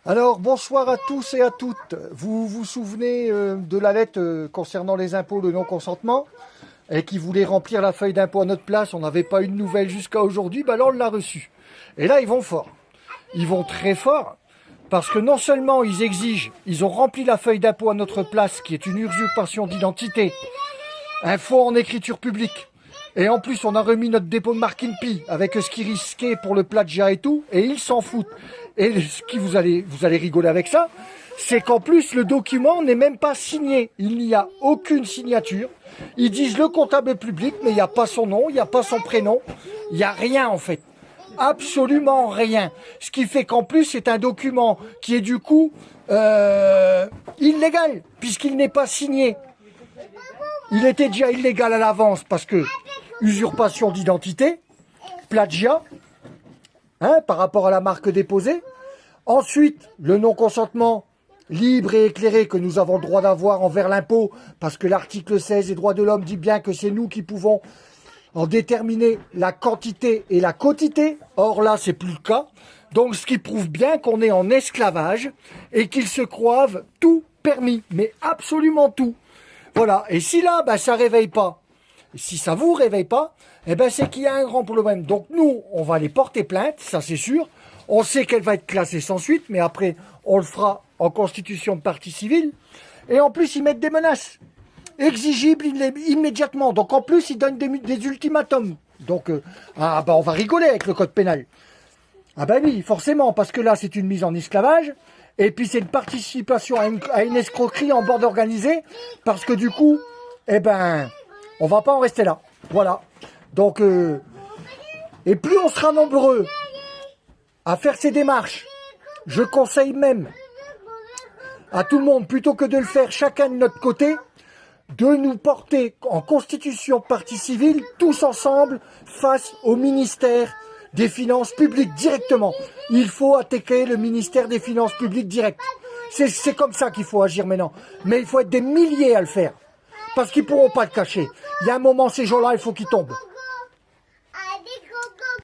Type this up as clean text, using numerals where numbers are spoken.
Alors, bonsoir à tous et à toutes. Vous vous souvenez de la lettre concernant les impôts de non-consentement et qui voulait remplir la feuille d'impôt à notre place. On n'avait pas eu de nouvelles jusqu'à aujourd'hui, ben là on l'a reçue. Et là, ils vont fort. Ils vont très fort parce que non seulement ils exigent, ils ont rempli la feuille d'impôt à notre place, qui est une usurpation d'identité, un faux en écriture publique. Et en plus, on a remis notre dépôt de marque INPI avec ce qui risquait pour le plagiat et tout, et ils s'en foutent. Et ce qui vous allez rigoler avec ça, c'est qu'en plus, le document n'est même pas signé. Il n'y a aucune signature. Ils disent le comptable public, mais il n'y a pas son nom, il n'y a pas son prénom, il n'y a rien en fait. Absolument rien. Ce qui fait qu'en plus, c'est un document qui est du coup illégal, puisqu'il n'est pas signé. Il était déjà illégal à l'avance parce que usurpation d'identité, plagiat, par rapport à la marque déposée. Ensuite, le non-consentement libre et éclairé que nous avons le droit d'avoir envers l'impôt, parce que l'article 16 des droits de l'homme dit bien que c'est nous qui pouvons en déterminer la quantité et la quotité. Or là, c'est plus le cas. Donc, ce qui prouve bien qu'on est en esclavage et qu'ils se croivent tout permis, mais absolument tout. Voilà, et si là, ça réveille pas, si ça vous réveille pas, c'est qu'il y a un grand problème. Donc nous, on va aller porter plainte, ça c'est sûr. On sait qu'elle va être classée sans suite, mais après, on le fera en constitution de partie civile. Et en plus, ils mettent des menaces exigibles immédiatement. Donc en plus, ils donnent des ultimatums. Donc, on va rigoler avec le code pénal. Ah ben oui, forcément, parce que là, c'est une mise en esclavage. Et puis c'est une participation à une escroquerie en bande organisée, parce que du coup, on va pas en rester là. Voilà. Donc, et plus on sera nombreux à faire ces démarches, je conseille même à tout le monde, plutôt que de le faire chacun de notre côté, de nous porter en constitution de partie civile, tous ensemble, face au ministère des Finances publiques directement. Il faut attaquer le ministère des Finances publiques direct. C'est comme ça qu'il faut agir maintenant. Mais il faut être des milliers à le faire. Parce qu'ils ne pourront pas le cacher. Il y a un moment, ces gens-là, il faut qu'ils tombent.